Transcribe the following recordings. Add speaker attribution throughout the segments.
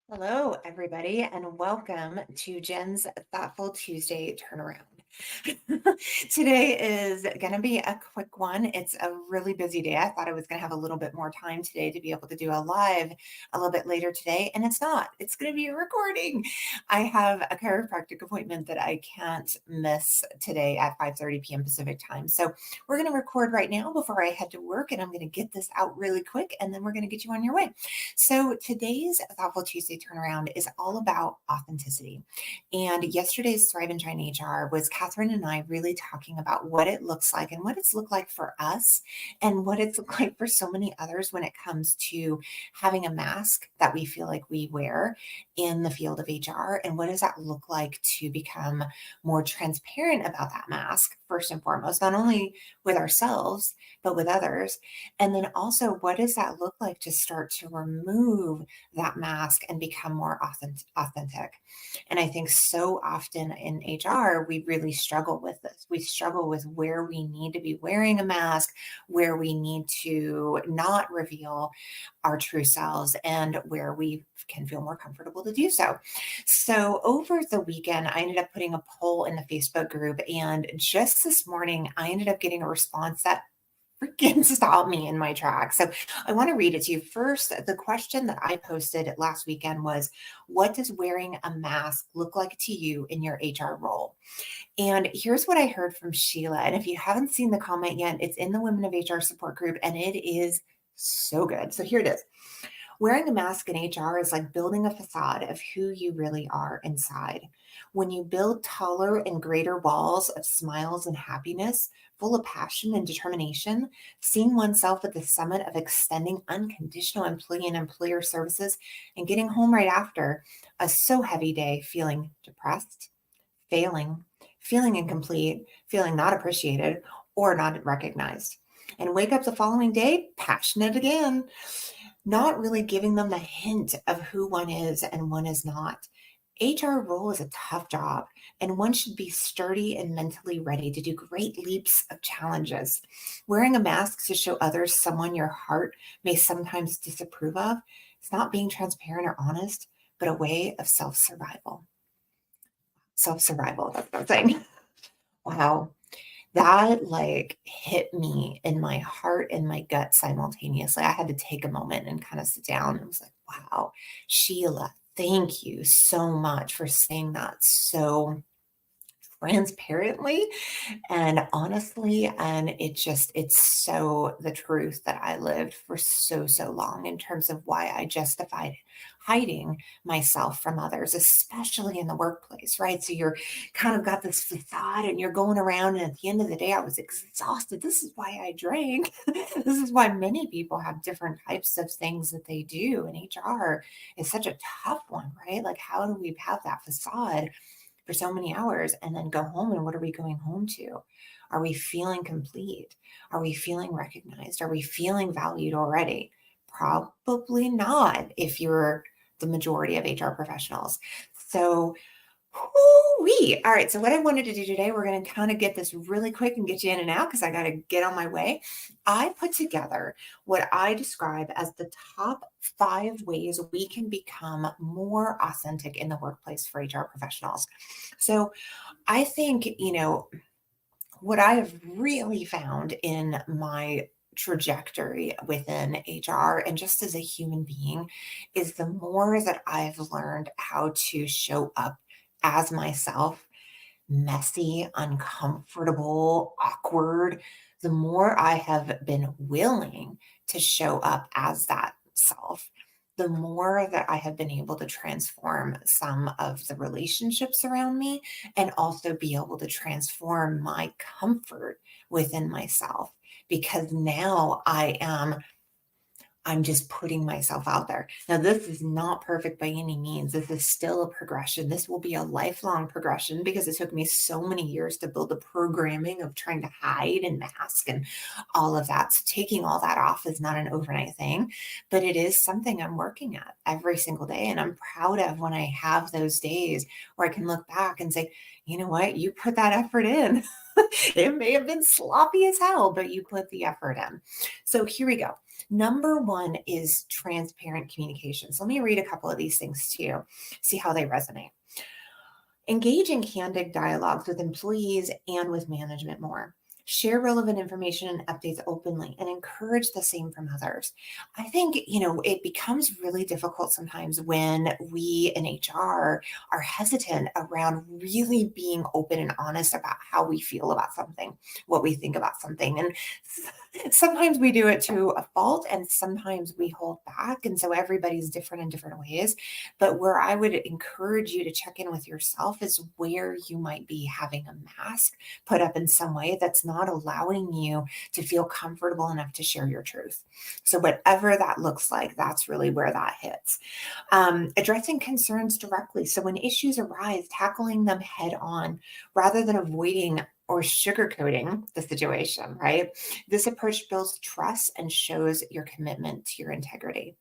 Speaker 1: Hello, everybody, and welcome to Jen's Thoughtful Tuesday Turnaround. Today is going to be a quick one. It's a really busy day. I thought I was going to have a little bit more time today to be able to do a live a little bit later today, and it's not. It's going to be a recording. I have a chiropractic appointment that I can't miss today at 5:30 p.m. Pacific time. So we're going to record right now before I head to work, and I'm going to get this out really quick, and then we're going to get you on your way. So today's Thoughtful Tuesday turnaround is all about authenticity. And yesterday's Thrive and Shine HR was Catherine and I really talking about what it looks like and what it's looked like for us and what it's looked like for so many others when it comes to having a mask that we feel like we wear in the field of HR. And what does that look like to become more transparent about that mask, first and foremost, not only with ourselves, but with others. And then also, what does that look like to start to remove that mask and become more authentic? And I think so often in HR, we really struggle with this. We struggle with where we need to be wearing a mask, where we need to not reveal our true selves, and where we can feel more comfortable to do so. So over the weekend, I ended up putting a poll in the Facebook group. And just this morning, I ended up getting a response that freaking stop me in my tracks. So I want to read it to you. First, the question that I posted last weekend was, what does wearing a mask look like to you in your HR role? And here's what I heard from Sheila. And if you haven't seen the comment yet, it's in the Women of HR support group and it is so good. So here it is. Wearing a mask in HR is like building a facade of who you really are inside. When you build taller and greater walls of smiles and happiness, full of passion and determination, seeing oneself at the summit of extending unconditional employee and employer services and getting home right after a so heavy day feeling depressed, failing, feeling incomplete, feeling not appreciated or not recognized. And wake up the following day passionate again, not really giving them the hint of who one is and one is not. HR role is a tough job, and one should be sturdy and mentally ready to do great leaps of challenges. Wearing a mask to show others someone your heart may sometimes disapprove of is not being transparent or honest, but a way of self survival. Self survival, that's what I'm saying. Wow. That like hit me in my heart and my gut simultaneously. I had to take a moment and kind of sit down and was like, wow, Sheila, thank you so much for saying that so transparently and honestly. And it's so the truth that I lived for so long in terms of why I justified hiding myself from others, especially in the workplace, right? So you're kind of got this facade and you're going around, and at the end of the day, I was exhausted. This is why I drank. This is why many people have different types of things that they do. And HR is such a tough one, right? Like, how do we have that facade for so many hours and then go home, and what are we going home to? Are we feeling complete? Are we feeling recognized? Are we feeling valued already? Probably not if you're the majority of HR professionals. So whoo-wee. All right. So what I wanted to do today, we're going to kind of get this really quick and get you in and out because I got to get on my way. I put together what I describe as the top 5 ways we can become more authentic in the workplace for HR professionals. So I think, what I have really found in my trajectory within HR and just as a human being is the more that I've learned how to show up as myself, messy, uncomfortable, awkward, the more I have been willing to show up as that self, the more that I have been able to transform some of the relationships around me and also be able to transform my comfort within myself. Because now I'm just putting myself out there. Now, this is not perfect by any means. This is still a progression. This will be a lifelong progression because it took me so many years to build the programming of trying to hide and mask and all of that. So taking all that off is not an overnight thing, but it is something I'm working at every single day. And I'm proud of when I have those days where I can look back and say, you know what, you put that effort in. It may have been sloppy as hell, but you put the effort in. So here we go. Number one is transparent communication. So let me read a couple of these things to you, see how they resonate. Engage in candid dialogues with employees and with management more. Share relevant information and updates openly and encourage the same from others. I think, it becomes really difficult sometimes when we in HR are hesitant around really being open and honest about how we feel about something, what we think about something. And sometimes we do it to a fault and sometimes we hold back. And so everybody's different in different ways. But where I would encourage you to check in with yourself is where you might be having a mask put up in some way that's not allowing you to feel comfortable enough to share your truth. So, whatever that looks like, that's really where that hits. Addressing concerns directly. So, when issues arise, tackling them head on rather than avoiding or sugarcoating the situation, right? This approach builds trust and shows your commitment to your integrity.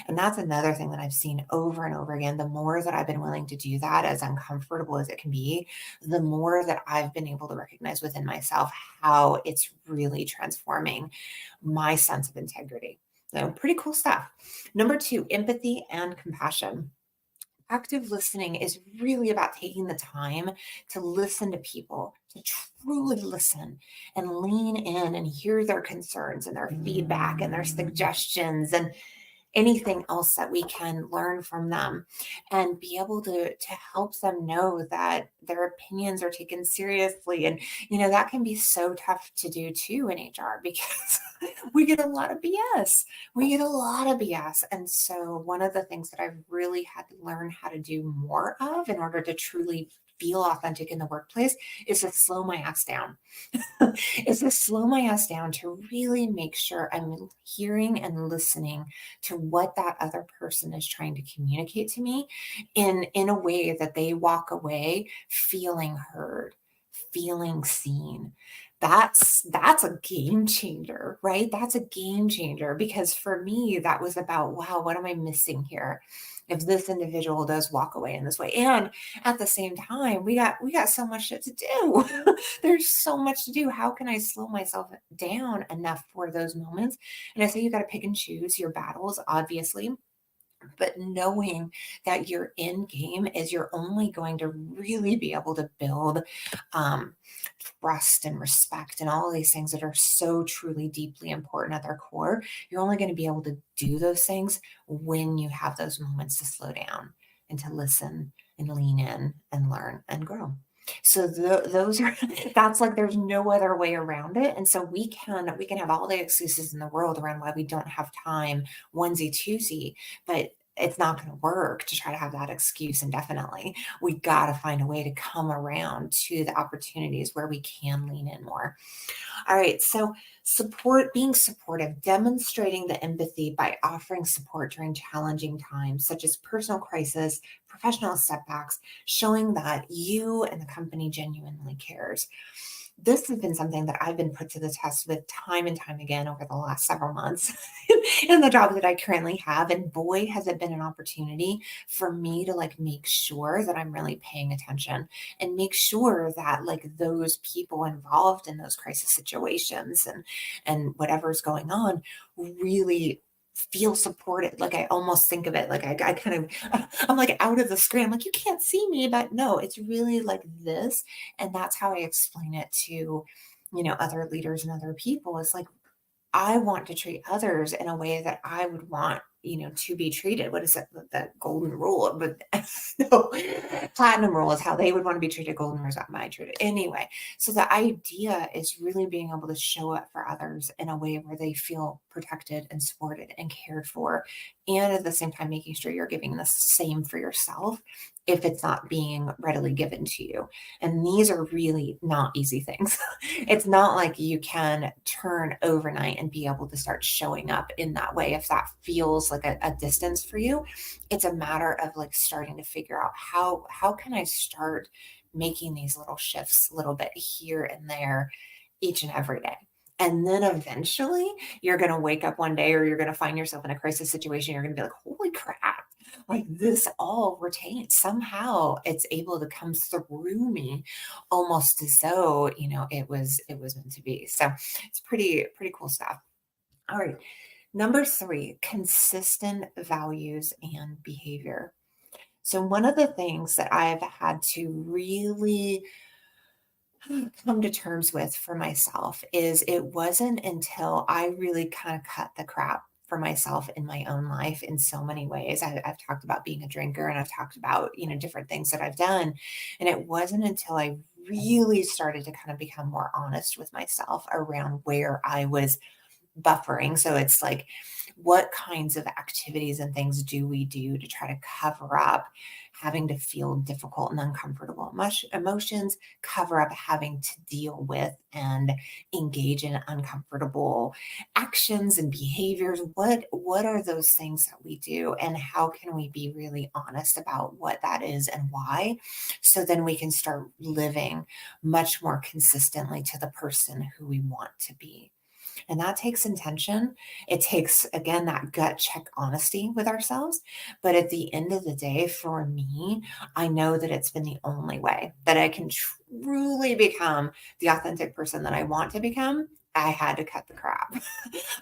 Speaker 1: And that's another thing that I've seen over and over again. The more that I've been willing to do that, as uncomfortable as it can be, the more that I've been able to recognize within myself how it's really transforming my sense of integrity. So, pretty cool stuff. Number two, empathy and compassion. Active listening is really about taking the time to listen to people, to truly listen and lean in and hear their concerns and their feedback and their suggestions and anything else that we can learn from them and be able to help them know that their opinions are taken seriously. And that can be so tough to do too in HR because we get a lot of BS. We get a lot of BS. And so one of the things that I've really had to learn how to do more of in order to truly feel authentic in the workplace is to slow my ass down. Is to slow my ass down to really make sure I'm hearing and listening to what that other person is trying to communicate to me in a way that they walk away feeling heard, feeling seen. That's a game changer, right? That's a game changer because for me that was about, wow, what am I missing here if this individual does walk away in this way? And at the same time, we got so much shit to do. There's so much to do. How can I slow myself down enough for those moments? And I say you got to pick and choose your battles, obviously, but knowing that your end game is you're only going to really be able to build um, trust and respect and all of these things that are so truly deeply important at their core. You're only going to be able to do those things when you have those moments to slow down and to listen and lean in and learn and grow. So those are that's like there's no other way around it. And so we can have all the excuses in the world around why we don't have time, onesie twosie, but it's not going to work to try to have that excuse indefinitely. We got to find a way to come around to the opportunities where we can lean in more. All right. So being supportive, demonstrating the empathy by offering support during challenging times, such as personal crisis, professional setbacks, showing that you and the company genuinely cares. This has been something that I've been put to the test with time and time again over the last several months in the job that I currently have. And boy, has it been an opportunity for me to make sure that I'm really paying attention and make sure that those people involved in those crisis situations and whatever's going on really feel supported. Like I almost think of it like I kind of I'm out of the screen. I'm like, you can't see me, but no, it's really like this. And that's how I explain it to, other leaders and other people. It's like I want to treat others in a way that I would want, to be treated. What is it? The golden rule? But no, platinum rule is how they would want to be treated. Golden rule is how I treated. Anyway, so the idea is really being able to show up for others in a way where they feel protected and supported and cared for. And at the same time, making sure you're giving the same for yourself if it's not being readily given to you. And these are really not easy things. It's not like you can turn overnight and be able to start showing up in that way. If that feels like a distance for you, it's a matter of starting to figure out how can I start making these little shifts a little bit here and there each and every day. And then eventually you're going to wake up one day or you're going to find yourself in a crisis situation. You're going to be like, holy crap, this all retains. Somehow it's able to come through me almost as though, it was meant to be. So it's pretty cool stuff. All right. Number three, consistent values and behavior. So, one of the things that I've had to really come to terms with for myself is it wasn't until I really kind of cut the crap for myself in my own life in so many ways. I've talked about being a drinker and I've talked about, different things that I've done. And it wasn't until I really started to kind of become more honest with myself around where I was buffering. So it's like, what kinds of activities and things do we do to try to cover up having to feel difficult and uncomfortable emotions, cover up having to deal with and engage in uncomfortable actions and behaviors? What are those things that we do, and how can we be really honest about what that is and why? So then we can start living much more consistently to the person who we want to be. And that takes intention. It takes, again, that gut check honesty with ourselves. But at the end of the day, for me, I know that it's been the only way that I can truly become the authentic person that I want to become. I had to cut the crap.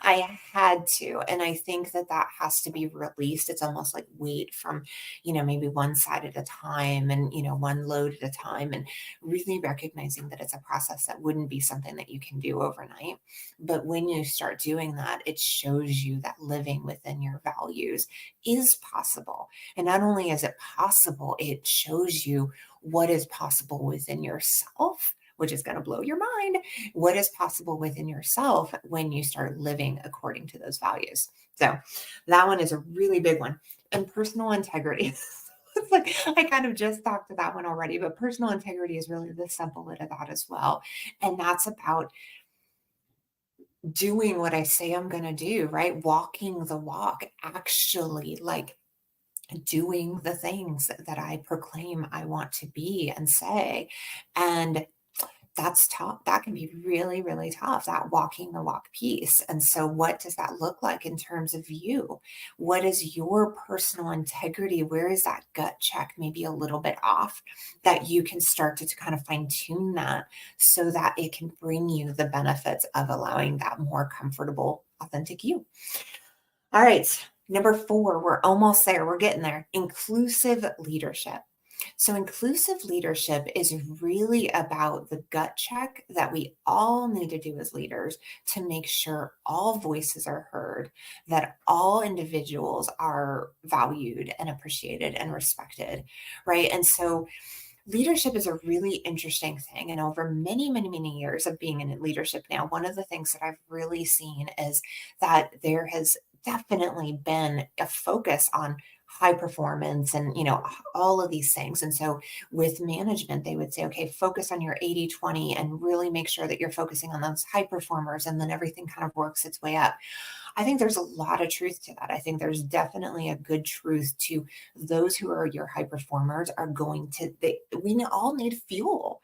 Speaker 1: I had to. And I think that that has to be released. It's almost like weight from, maybe one side at a time and, one load at a time, and really recognizing that it's a process that wouldn't be something that you can do overnight. But when you start doing that, it shows you that living within your values is possible. And not only is it possible, it shows you what is possible within yourself, which is going to blow your mind. What is possible within yourself when you start living according to those values? So that one is a really big one. And personal integrity. It's like I kind of just talked to that one already, but personal integrity is really the simple bit of that as well. And that's about doing what I say I'm going to do, right? Walking the walk, actually like doing the things that I proclaim I want to be and say. And that's tough. That can be really, really tough, that walking the walk piece. And so, what does that look like in terms of you? What is your personal integrity? Where is that gut check maybe a little bit off that you can start to kind of fine tune that so that it can bring you the benefits of allowing that more comfortable, authentic you? All right. Number four, we're almost there. We're getting there. Inclusive leadership. So, inclusive leadership is really about the gut check that we all need to do as leaders to make sure all voices are heard, that all individuals are valued and appreciated and respected, right? And so, leadership is a really interesting thing. And over many, many, many years of being in leadership now, one of the things that I've really seen is that there has definitely been a focus on high performance and all of these things. And so with management, they would say, okay, focus on your 80-20 and really make sure that you're focusing on those high performers, and then everything kind of works its way up. I think there's a lot of truth to that. I think there's definitely a good truth to those who are your high performers are going to, we all need fuel.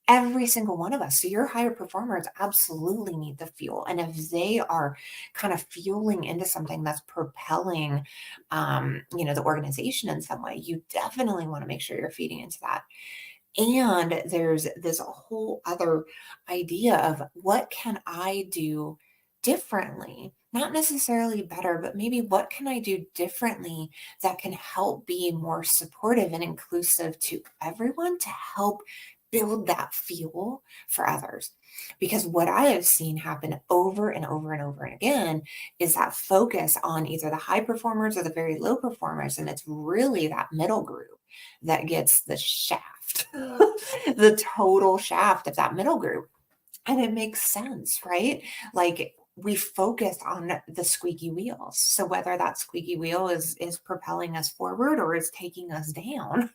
Speaker 1: Every single one of us. So your higher performers absolutely need the fuel. And if they are kind of fueling into something that's propelling, the organization in some way, you definitely want to make sure you're feeding into that. And there's this whole other idea of what can I do differently? Not necessarily better, but maybe what can I do differently that can help be more supportive and inclusive to everyone to help build that fuel for others. Because what I have seen happen over and over and over and again is that focus on either the high performers or the very low performers. And it's really that middle group that gets the shaft, the total shaft of that middle group. And it makes sense, right? Like we focus on the squeaky wheels. So whether that squeaky wheel is propelling us forward or is taking us down,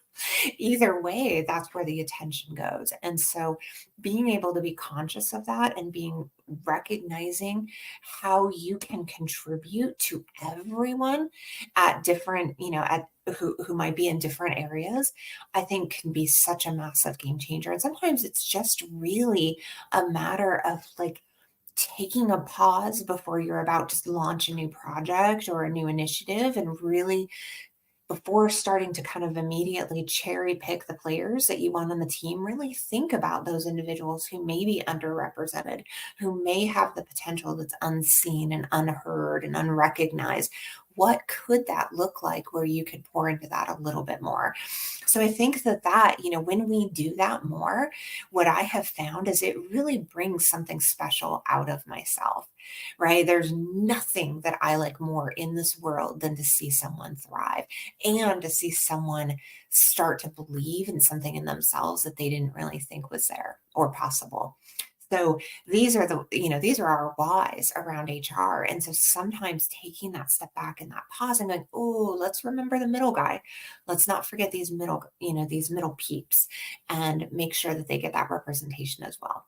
Speaker 1: either way, that's where the attention goes. And so being able to be conscious of that and being recognizing how you can contribute to everyone at different, at who might be in different areas, I think can be such a massive game changer. And sometimes it's just really a matter of like taking a pause before you're about to launch a new project or a new initiative and really before starting to kind of immediately cherry pick the players that you want on the team, really think about those individuals who may be underrepresented, who may have the potential that's unseen and unheard and unrecognized. What could that look like where you could pour into that a little bit more? So I think when we do that more, what I have found is it really brings something special out of myself, right? There's nothing that I like more in this world than to see someone thrive and to see someone start to believe in something in themselves that they didn't really think was there or possible. So these are our whys around HR. And so sometimes taking that step back and that pause and going, oh, let's remember the middle guy. Let's not forget these middle peeps, and make sure that they get that representation as well.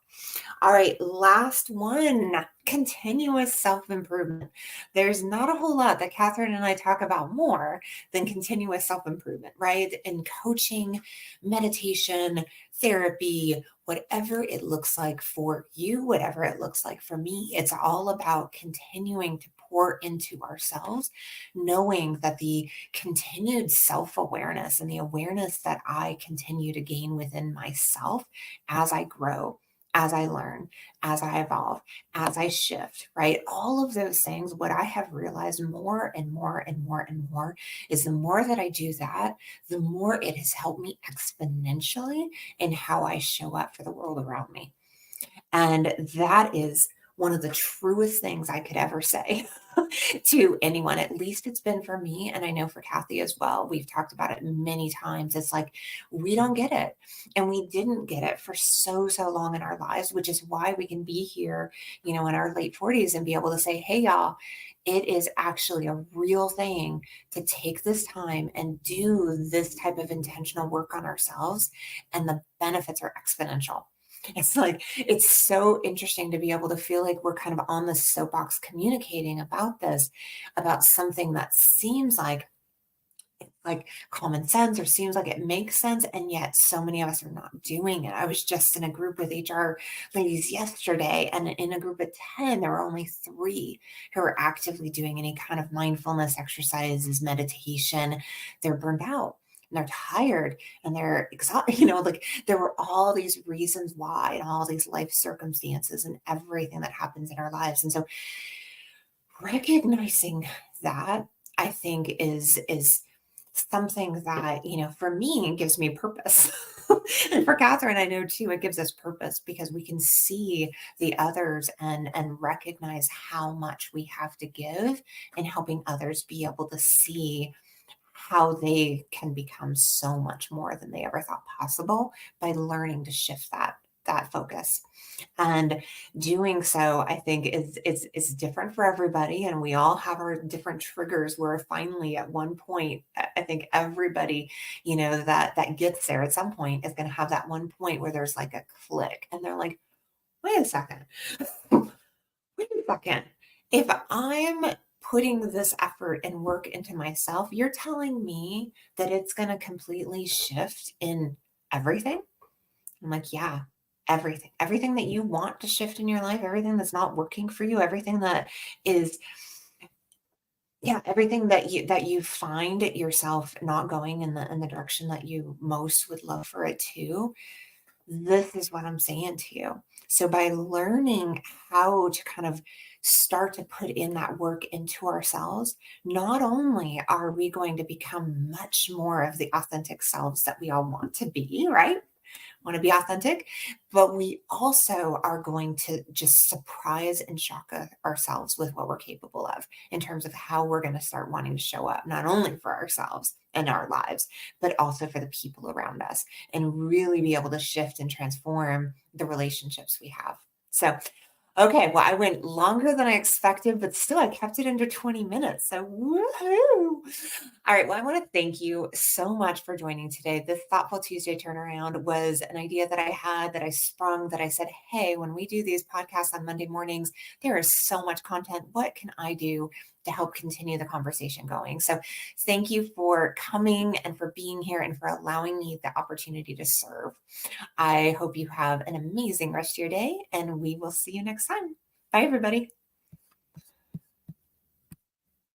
Speaker 1: All right, last one, continuous self-improvement. There's not a whole lot that Catherine and I talk about more than continuous self-improvement, right? In coaching, meditation, therapy, whatever it looks like for you, whatever it looks like for me, it's all about continuing to pour into ourselves, knowing that the continued self-awareness and the awareness that I continue to gain within myself as I grow, as I learn, as I evolve, as I shift, right? All of those things, what I have realized more and more and more and more is the more that I do that, the more it has helped me exponentially in how I show up for the world around me. And that is one of the truest things I could ever say to anyone. At least it's been for me. And I know for Kathy as well. We've talked about it many times. It's like, we don't get it. And we didn't get it for so, so long in our lives, which is why we can be here, in our late 40s and be able to say, hey, y'all, it is actually a real thing to take this time and do this type of intentional work on ourselves. And the benefits are exponential. It's like, it's so interesting to be able to feel like we're kind of on the soapbox communicating about this, about something that seems like common sense or seems like it makes sense. And yet so many of us are not doing it. I was just in a group with HR ladies yesterday, and in a group of 10, there were only 3 who are actively doing any kind of mindfulness exercises, meditation. They're burned out. And they're tired and they're exhausted, like there were all these reasons why and all these life circumstances and everything that happens in our lives. And so recognizing that, I think is something that, for me gives me purpose. And for Catherine, I know too, it gives us purpose because we can see the others and recognize how much we have to give in helping others be able to see how they can become so much more than they ever thought possible by learning to shift that focus. And doing so, I think is different for everybody. And we all have our different triggers where finally at one point, I think everybody, that gets there at some point is going to have that one point where there's like a click and they're like, wait a second, wait a second. If I'm putting this effort and work into myself, you're telling me that it's going to completely shift in everything? I'm like, yeah, everything that you want to shift in your life, everything that's not working for you, everything that is, yeah, everything that you find yourself not going in the direction that you most would love for it to. This is what I'm saying to you. So by learning how to kind of start to put in that work into ourselves, not only are we going to become much more of the authentic selves that we all want to be, right? Want to be authentic, but we also are going to just surprise and shock ourselves with what we're capable of in terms of how we're going to start wanting to show up, not only for ourselves and our lives, but also for the people around us, and really be able to shift and transform the relationships we have. So, okay, well, I went longer than I expected, but still I kept it under 20 minutes. So woohoo. All right, well, I want to thank you so much for joining today. This Thoughtful Tuesday turnaround was an idea that I had, that I sprung, that I said, hey, when we do these podcasts on Monday mornings, there is so much content. What can I do to help continue the conversation going? So thank you for coming and for being here and for allowing me the opportunity to serve. I hope you have an amazing rest of your day, and we will see you next time. Bye, everybody.